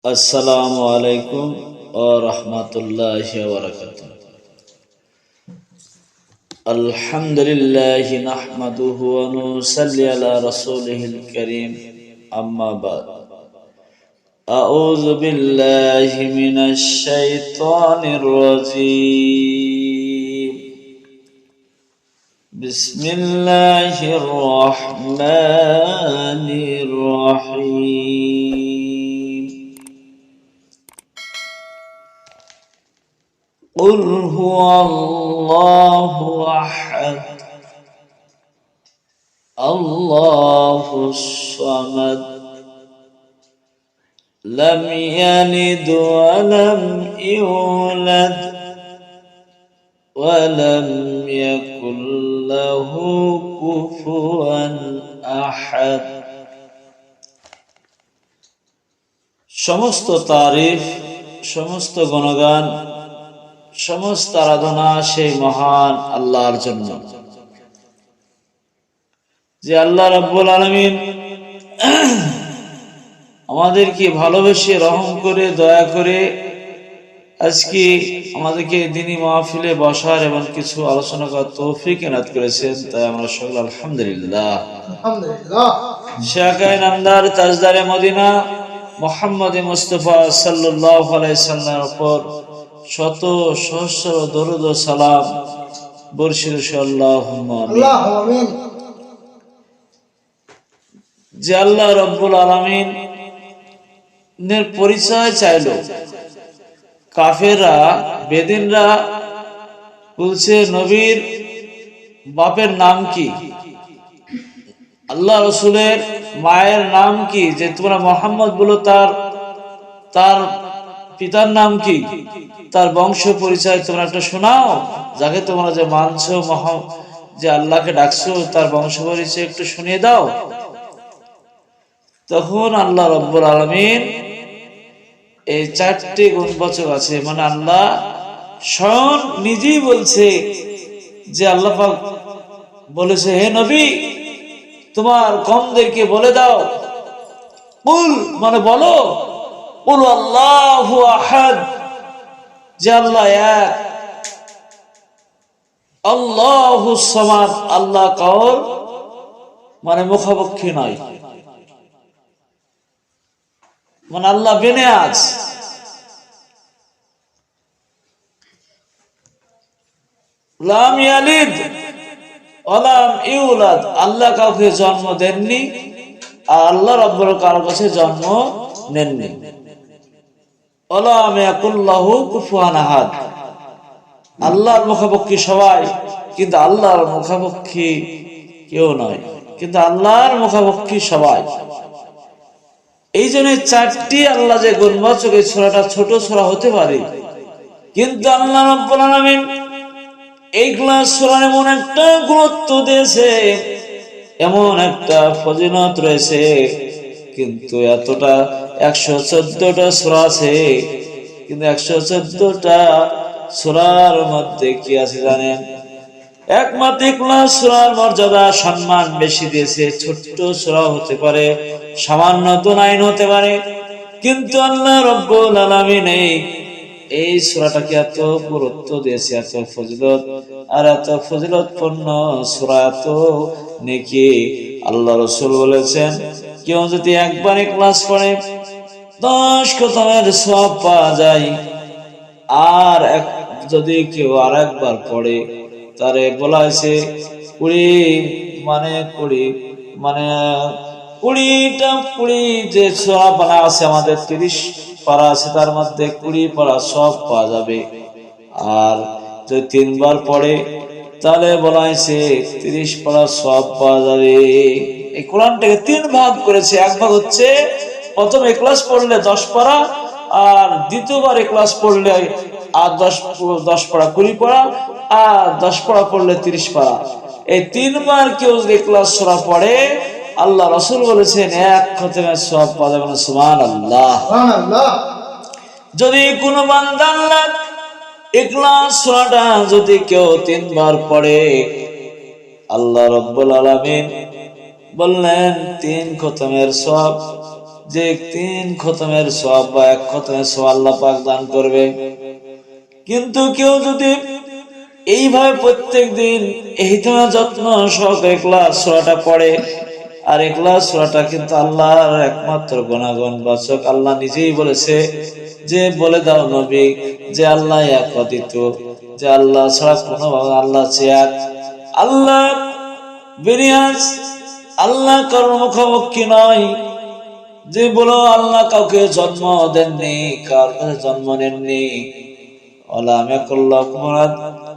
আসসালামু আলাইকুম ওয়া রাহমাতুল্লাহি ওয়া বারাকাতুহু। আলহামদুলিল্লাহি নাহমাদুহু ওয়া নুসাল্লি আলা রাসূলিহিল কারীম, আম্মা বাদ। আউযু বিল্লাহি মিনাশ শাইতানির রাজীম। বিসমিল্লাহির রাহমানির রাহিম। قل هو الله أحد الله الصمد لم يلد ولم يولد ولم يكن له كفوا أحد। সমস্ত তারিফ, সমস্ত গুণগান, সমস্ত আরাধনা সেই মহান আল্লাহর জন্য, যে আল্লাহ রাব্বুল আলামিন আমাদেরকে ভালোবেসে, রহম করে, দয়া করে আজকে আমাদেরকে দ্বীনি মাহফিলে বসার এবং কিছু আলোচনা করার তৌফিক এনায়েত করেছেন। তাই আমরা সকলে আলহামদুলিল্লাহ। শাকায়ে নামদার তাজদারে মদিনা মুহাম্মদ মুস্তাফা সাল্লাল্লাহু আলাইহি সাল্লামের উপর শত সহস্র দরুদ ও সালাম বর্ষিত আল্লাহুম্মা আমিন। যে আল্লাহ রাব্বুল আলামিন এর পরিচয় চাইলো, কাফেররা, বেদিনরা বলছে নবীর বাপের নাম কি, আল্লাহ রসুলের মায়ের নাম কি, যে তোমরা মুহাম্মদ বলো, তার পিতার নাম কি, তার বংশ পরিচয় তোমরা একটা শোনাও, যাকে তোমরা যে মানছো, যে আল্লাহকে ডাকছো, তার বংশ পরিচয় একটু শুনিয়ে দাও। তখন আল্লাহ রাব্বুল আলামিন এই চারটি গুণবাচক আছে, মানে আল্লাহ স্বয়ং নিজেই বলছে, যে আল্লাহ পাক বলেছে, হে নবী, তোমার কওমদেরকে বলে দাও, কুল মানে বলো, কুল আল্লাহু আহাদ, যে আল্লাহ এক, আল্লাহুস সামাদ, আল্লাহ কাউর মানে মুখাপেক্ষী নয়, মানে আল্লাহ বেনিয়াজ। লাম ইয়ালিদ ওয়ালাম ইউলাদ, আল্লাহ কাউকে জন্ম দেননি আর আল্লাহ রাব্বুল কারো কাছে জন্ম নেননি। ওয়ালাম ইয়াকুল লাহু কুফুয়ান আহাদ, আল্লাহর মুখাপেক্ষী সবাই, কিন্তু আল্লাহর মুখাপেক্ষী কেউ নয়, কিন্তু আল্লাহর মুখাপেক্ষী সবাই। এই জন্য চারটি আল্লাহ যে গুণবাচক, এই সূরাটা ছোট সূরা হতে পারে, কিন্তু আল্লাহ রাব্বুল আলামিন এইগুলা সূরার এমন একটা গুরুত্ব দিয়েছে, এমন একটা ফজিলত রয়েছে, কিন্তু এতটা 114টা সূরা আছে, কিন্তু 114টা সূরার মধ্যে কি আছে জানেন? একমাত্র ইখলাস সূরার মর্যাদা, সম্মান বেশি দিয়েছে। ছোট্ট সূরা হতে পারে, সামান্য দুনাইন হতে পারে, কিন্তু আল্লাহ রাব্বুল আলামিন এই সূরাটাকে এত গুরুত্ব দিয়েছে, এত ফজিলত, আর এত ফজিলতপূর্ণ সূরা, এত নেকি। আল্লাহ রাসূল বলেছেন, কেউ যদি একবার ইখলাস পড়ে 10 খতমের সওয়াব পাওয়া যায়, আর যদি কেউ আরেকবার পড়ে, তারে বলা হয়েছে 20 যে সওয়াব বানা আছে, আমাদের 30 পারা আছে, তার মধ্যে 20 পারা সব পাওয়া যাবে। আর যদি 3 বার পড়ে, তাহলে বলা হয়েছে 30 পারা সব পাওয়া যাবে। এই কোরআনটাকে 3 ভাগ করেছে। এক ভাগ হচ্ছে প্রথম ইখলাস পড়লে 10 পারা, আর দ্বিতীয়বার ইখলাস পড়লে আর 10 পারা 20 পারা, আর 10 পারা পড়লে 30 পারা। এই 3 বার কেউ যদি ইখলাস সূরা পড়ে, আল্লাহ রাসূল বলেছেন 1 খতমের সওয়াব পাওয়া যাবে। সুবহানাল্লাহ, সুবহানাল্লাহ। যদি কোনো বান্দা আল্লাহ ইখলাস সূরাটা যদি কেউ 3 বার পড়ে, আল্লাহ রাব্বুল আলামিন বললেন 3 খতমের সওয়াব যে 3 খতমের সওয়াব বা 1 খতমের সওয়াব আল্লাহ পাক দান করবে। কিন্তু কেউ যদি এইভাবে প্রত্যেকদিন ইহতিমাম যত্ন সহকারে ইখলাস সূরাটা পড়ে, আর ইখলাস সূরাটা কিন্তু আল্লাহর একমাত্র গুণাগুণ বাচক। আল্লাহ নিজেই বলেছে যে বলে দাও নবী যে আল্লাহ এক অদ্বিত, যে আল্লাহ ছাড়া কোনো আল্লাহ এক, আল্লাহ বিনিয়াজ, আল্লাহ কারোর মুখোমুখি নয়। যে বলো আল্লাহ কাউকে জন্ম দেননি, কার কাছে জন্ম নেননি,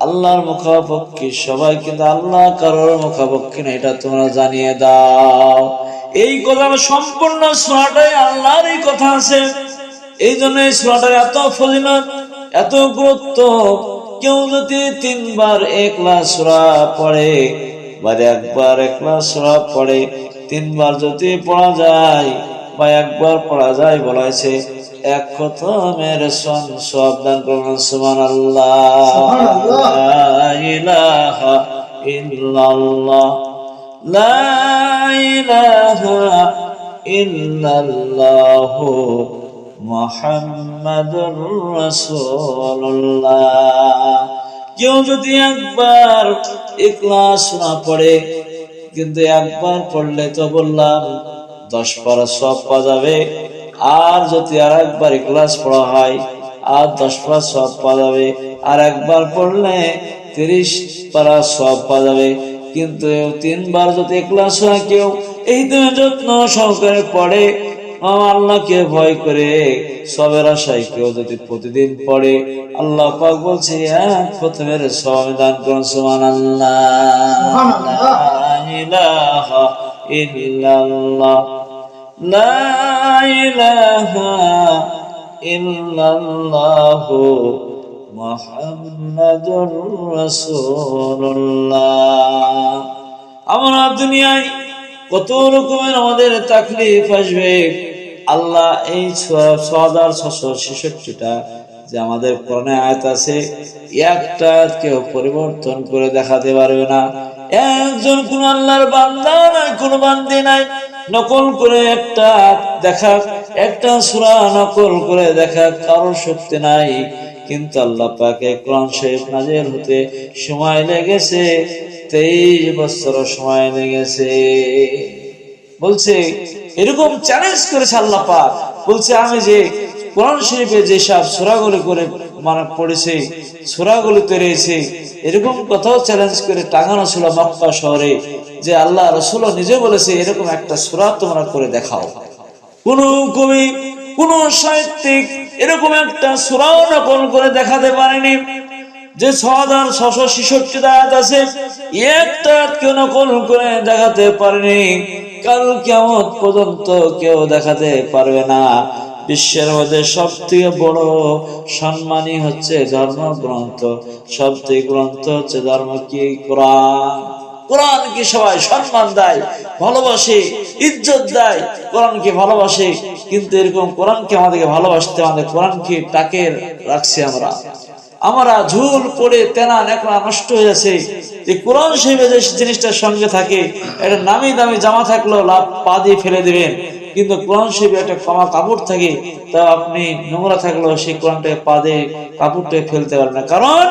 আল্লাহর মুখাপক্ষী সবাই, কিন্তু আল্লাহ কারোর মুখাপক্ষী না, এটা তোমরা জানিয়ে দাও। এই কথা সম্পূর্ণ সূরাটাই আল্লাহর এই কথা আছে। এই জন্য এই সূরাটার এত ফজিলত, এত গুরুত্ব। কেউ যদি 3 বার ইখলাস সূরা পড়ে বা একবার ইখলাস সূরা পড়ে, 3 বার যদি পড়া যায় বা একবার পড়া যায়, বলা হয়েছে 1 খতমের সওয়াব দান করবেন। সুবহানাল্লাহ, লা ইলাহা ইল্লাল্লাহ, লা ইলাহা ইল্লাল্লাহ, মুহাম্মাদুর রাসূলুল্লাহ। কেউ যদি একবার ইখলাস না পড়ে, কিন্তু একবার পড়লে তো বললাম 10 পারা সওয়াব পাওয়া যাবে, আর যদি আর একবার ইখলাস পড়া হয় আর 10 পারা সওয়াব পাওয়া যাবে, আর একবার পড়লে 30 পারা সওয়াব পাওয়া যাবে। কিন্তু 3 বার যদি ইখলাস হয়, কেউ এই দিনে যত্ন সহকারে পড়ে, আল্লাহকে ভয় করে সবের আশায় কেউ যদি প্রতিদিন পড়ে, আল্লাহ পাক বলছে 1 খতমের সওয়াব দান করুন। সুবহানাল্লাহ, লা ইলাহা ইল্লাল্লাহ, লা ইলাহা ইল্লাল্লাহ, মুহাম্মাদুর রাসূলুল্লাহ। আমরা দুনিয়ায় কত রকমের আমাদের তাকলিফ আসবে, আল্লাহ এই 6666টা যে আমাদের কোরআনে আয়াত আছে, একটা কেউ পরিবর্তন করে দেখাতে পারবে না। একজন কোন আল্লাহর বান্দা নাই, কোন বান্দি নাই নকল করে একটা দেখা, একটা সূরা নকল করে দেখা কারোর শক্তি নাই। কিন্তু আল্লাহ পাকে কোরআন শরীফ নাযিল হতে সময় লেগেছে 23 বছর সময় লেগেছে। বলছে এরকম চ্যালেঞ্জ করেছে আল্লাহ পাক, বলছে আমি যে কোরআন শরীফে যে সব সূরাগুলো করে মানে পড়েছে, সূরাগুলো তৈরিছে, এরকম কথাও চ্যালেঞ্জ করে টাঙানো ছিল মক্কা শহরে, যে আল্লাহ রাসূল নিজে বলেছে এরকম একটা সূরা তোমরা করে দেখাও। কোন কবি, কোন সাহিত্যিক এরকম একটা সূরাও নকল করে দেখাতে পারেনি। যে 6666 আয়াত আছে, একটা কেউ নকল করে দেখাতে পারেনি। কাল কিয়ামত পর্যন্ত কেউ দেখাতে পারবে না। বিশ্বের মধ্যে সবথেকে বড় সম্মানী হচ্ছে ধর্মগ্রন্থ, সবথেকে গ্রন্থ হচ্ছে ধর্ম কি কোরআন। কোরআনকে সবাই সম্মান দেয়, ভালোবাসে, ইজ্জত দেয়, কোরআনকে ভালোবাসে। কিন্তু এরকম কোরআনকে আমাদেরকে ভালোবাসতে, আমাদের কোরআনকে টাকে রাখছি আমরা ঝুল পড়ে তেনা নেকড়া নষ্ট হয়ে যাচ্ছে। এই কোরআন শরীফে যে জিনিসটার সঙ্গে থাকে, একটা নামি দামি জামা থাকলেও লাভ পা দিয়ে ফেলে দিবেন, কিন্তু কোরআন শরীফে একটা কমা কাপড় থাকে, তা আপনি নোংরা থাকলেও সেই কোরআনটাকে পা দিয়ে কাপড়টাকে ফেলতে পারবেন না। কারণ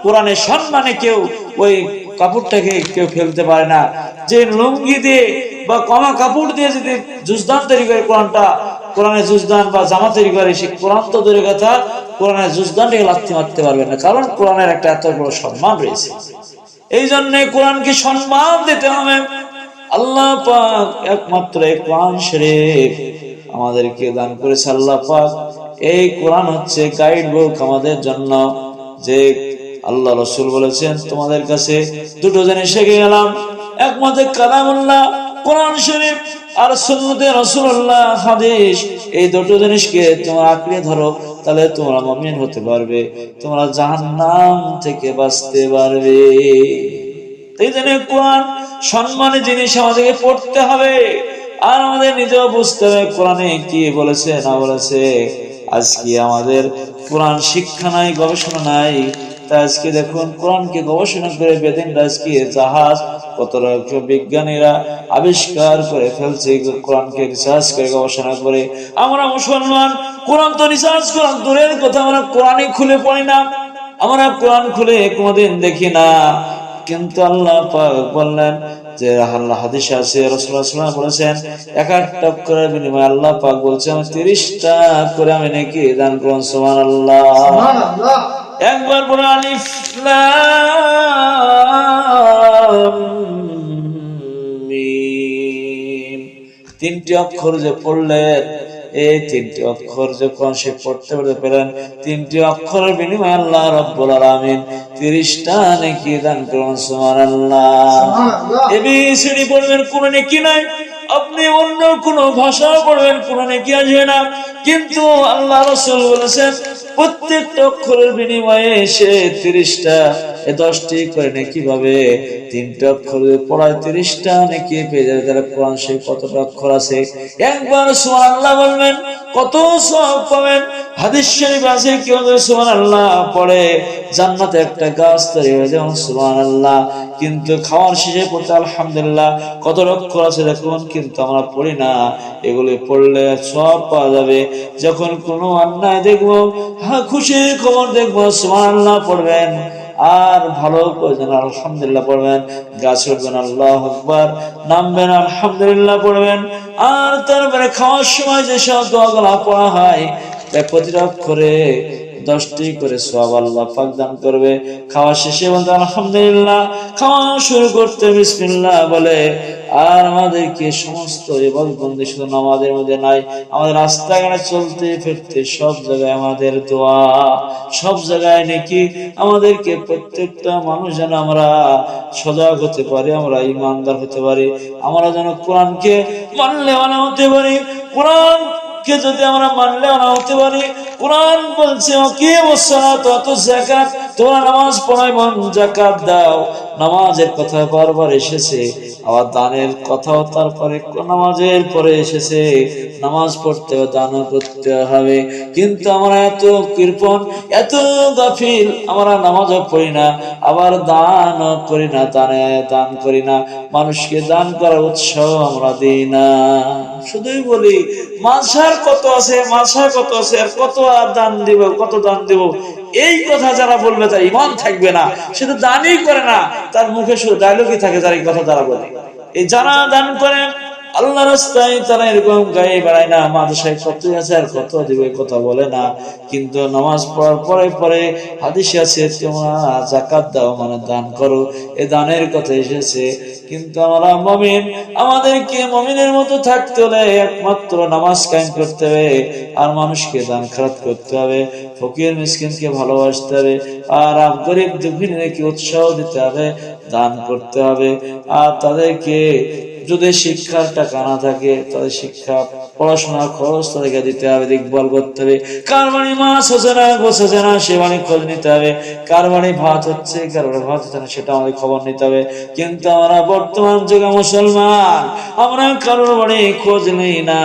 কোরআনের সম্মানে কেউ ওই কাপড়টাকে কেউ ফেলতে পারে না। যে লুঙ্গি দিয়ে বা কমা কাপড় দিয়ে যদি জুজদান তৈরি করে কোরআনের জুজদান বা জামা তৈরি করে, সে কোরআন তো দূরের কথা, কোরআনের জুজদানটাকে লাথি মারতে পারবে না। কারণ কোরআনের একটা এত বড় সম্মান রয়েছে। এই জন্য কোরআনকে সম্মান দিতে হবে। আল্লাহ পাক একমাত্র এই কোরআন শরীফ আমাদেরকে দান করেছে। আল্লাহ পাক এই কোরআন হচ্ছে গাইড বুক আমাদের জন্য। যে আল্লাহ রাসূল বলেছেন তোমাদের কাছে দুটো জিনিস শিখে গেলাম, একমাত্র কালামুল্লাহ কোরআন শরীফ আর সুন্নতে রাসূলুল্লাহ হাদিস। এই দুটো জিনিসকে তোমরা আঁকড়ে ধরো, তাহলে তোমরা মুমিন হতে পারবে, তোমরা জাহান্নাম থেকে বাঁচতে পারবে। এই জন্য কোরআন সম্মানের জিনিস আমাদেরকে পড়তে হবে, আর আমাদের নিজেও বুঝতে হবে কোরআনে কি বলেছে না বলেছে। আজকে আমাদের কোরআন শিক্ষা নাই, গবেষণা নাই, তা আজকে দেখুন কোরআনকে গবেষণা করে বেদিনরা আজকে জাহাজ কত রকম বিজ্ঞানীরা আবিষ্কার করে ফেলছে, কোরআনকে রিসার্চ করে গবেষণা করে। আমরা মুসলমান কোরআন তো রিসার্চ করার দূরের কথা, আমরা কোরআনই খুলে পড়ি না, আমরা কোরআন খুলে কোনোদিন দেখি না। কিন্তু আল্লাহ পাক বললেন যে আল্লাহ হাদিসে আছে, রাসূলুল্লাহ সাল্লাল্লাহু আলাইহি ওয়াসাল্লাম বলেছেন, এক একটা অক্ষরের বিনিময়ে আল্লাহ পাক বলছেন 30টা করে আমি নেকি দান করব। সুবহানাল্লাহ, সুবহানাল্লাহ। একবার পড়ে আলিফ লাম মিম, তিনটি অক্ষর যে পড়লেন, এই তিনটি অক্ষর যখন সে পড়তে পেরেন, তিনটি অক্ষরের বিনিময়ে আল্লাহ রাব্বুল আলামিন 30টা নেকি দান করুন। সুবহানাল্লাহ। এবিসিডি পড়বেন, কোনো নেকি নাই। আপনি অন্য কোনো ভাষা পড়বেন, কোনো নেকি আসবে না। কিন্তু আল্লাহ রাসূল বলেছেন প্রত্যেকটা অক্ষরের বিনিময়ে সে 30টা 10টি করে নেকি পাবে। তিনটা অক্ষর পড়ায় 30টা নেকি পেয়ে যাবে। তাহলে কোরআন সে কতটা অক্ষর আছে? একবার সুবহানাল্লাহ বলবেন, কত সওয়াব পাবেন। হাদিস শরীফ আছে কেউ যদি সুবহানাল্লাহ পড়ে জান্নাতে একটা গাছ তৈরি হয়ে যায়। সুবহানাল্লাহ। কিন্তু খাওয়ার শেষে পড়তে আলহামদুলিল্লাহ কত অক্ষর আছে দেখুন, কিন্তু আমরা পড়ি না। এগুলি পড়লে সওয়াব পাওয়া যাবে। যখন কোনো অন্যায় দেখবো, খুশির খবর দেখবো, সুবহানাল্লাহ পড়বেন। আর ভালো প্রয়োজন আলহামদুলিল্লাহ পড়বেন। গাছ উঠবেন, আল্লাহু আকবার, নামবেন, আলহামদুলিল্লাহ পড়বেন। আর তারপরে খাওয়ার সময় যে সব দোয়াগুলো পড়া হয়, প্রতিটা অক্ষরে 10টি করে সওয়াব আল্লাহ পাক দান করবে। খাওয়া শেষে বলতে আলহামদুলিল্লাহ, খাওয়া শুরু করতে বিসমিল্লাহ বলে। আর আমাদেরকে সমস্ত ইবাদত বন্দি শুধু নামাজের মধ্যে নাই, আমাদের রাস্তাঘাটে চলতে ফিরতে সব জায়গায় আমাদের দোয়া, সব জায়গায় নাকি আমাদেরকে প্রত্যেকটা মানুষ যেন আমরা সজাগ হতে পারি, আমরা ঈমানদার হতে পারি, আমরা যেন কোরআনকে মানলে ওয়ালা হতে পারি। কোরআন কে যদি আমরা মানলে ওয়ালা হতে পারি। কোরআন বলছে ওয়াকিমুস সালাত ওয়া আতুজ যাকাত, তোমরা নামাজ পড়ো এবং যাকাত দাও। নামাজের কথা বারবার এসেছে, আবার দানের কথাও তারপরে নামাজের পরে এসেছে। নামাজ পড়তে হবে, দানও করতে হবে। কিন্তু আমরা এত কৃপণ, এত গাফিল, আমরা নামাজও পড়ি না, আবার দানও করি না, দান করি না। মানুষকে দান করার উৎসাহ আমরা দিই না। শুধুই বলি মাঝার কত আছে, মাঝা কত আছে, আর কত দান দিব, কত দান দিব। এই কথা যারা বলবে তার ঈমান থাকবে না, সে তো দানই করে না, তার মুখে শুধু ডায়লগই থাকে। যারা এই কথা যারা বলে, এই যারা দান করে আল্লাহ রাস্তায়, তারা এরকম গায়ে বেড়ায় না, মাদ্রাসায় কত আছে আর কত দিবে কথা বলে না। কিন্তু নামাজ পড়ার পরে পরে হাদিসে আছে তোমরা যাকাত দাও, মানে দান করো, এই দানের কথা এসেছে। কিন্তু আমরা মুমিন, আমাদেরকে মুমিনের মতো থাকতে হলে একমাত্র নামাজ কায়েম করতে হবে, আর মানুষকে দান খয়রাত করতে হবে, ফকির মিসকিনকে ভালোবাসতে হবে, আর গরিব দুঃখীদেরকে উৎসাহ দিতে হবে, দান করতে হবে। আর তাদেরকে যদি শিক্ষার টাকা না থাকে, তাদের শিক্ষা পড়াশোনার খরচ তাদেরকে দিতে হবে, দেখভাল করতে হবে। কার বাড়ি মাছ হচ্ছে না, গোছ হচ্ছে না, সে বাড়ি খোঁজ নিতে হবে। কার বাড়ি ভাত হচ্ছে, কার বাড়ি ভাত হচ্ছে না, সেটা আমাদের খবর নিতে হবে। কিন্তু আমরা বর্তমান যুগে মুসলমান, আমরা কারোর বাড়ি খোঁজ নেই না,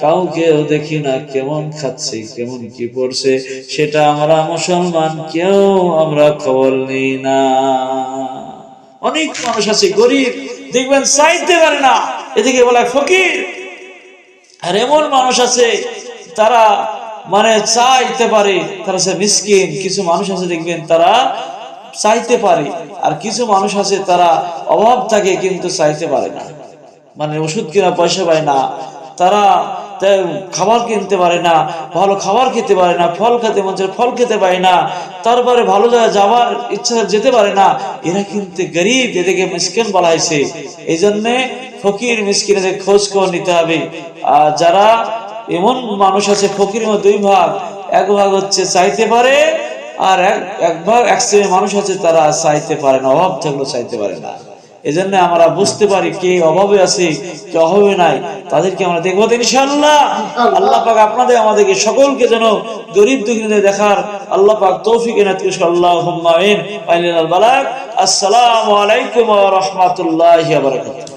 কাউকেও দেখি না কেমন খাচ্ছে, কেমন কি পড়ছে, সেটা আমরা মুসলমান কেউ আমরা খবর নেই না। অনেক মানুষ আছে গরিব, দেখবেন চাইতে পারে না, এদিকে বলা ফকির। আর এমন মানুষ আছে তারা মানে চাইতে পারে, তারা সে মিসকিন। কিছু মানুষ আছে দেখবেন তারা চাইতে পারে, আর কিছু মানুষ আছে তারা অভাব থাকে কিন্তু চাইতে পারে না, মানে ওষুধ কেনা পয়সা পায় না, তারা খাবার কিনতে পারে না, ভালো খাবার খেতে পারে না, ফল খেতে মন চায় ফল খেতে পারে না, তারপরে ভালো জায়গায় যাওয়ার ইচ্ছা যেতে পারে না। এরা কিন্তু গরিব, এদেরকে মিসকিন বলা হয়েছে। এই জন্য ফকির মিসকিনের খোঁজ খবর নিতে হবে। আর যারা এমন মানুষ আছে, ফকির মধ্যে দুই ভাগ, এক ভাগ হচ্ছে চাইতে পারে, আর এক ভাগ এক শ্রেণীর মানুষ আছে তারা চাইতে পারে না, অভাব থাকলেও চাইতে পারে না। এজন্য আমরা বুঝতে পারি কে অভাবে আছে, কে অভাবে নাই, তাদেরকে আমরা দেখবো ইনশাআল্লাহ। আল্লাহ পাক আপনাদের আমাদেরকে সকলকে যেন গরিব দুঃখীদের দেখার আল্লাহ পাক তৌফিক এনায়েত করুন। আল্লাহুম্মা আমিন। আসসালামু আলাইকুম ওয়া রাহমাতুল্লাহি ওয়া বারাকাতুহু।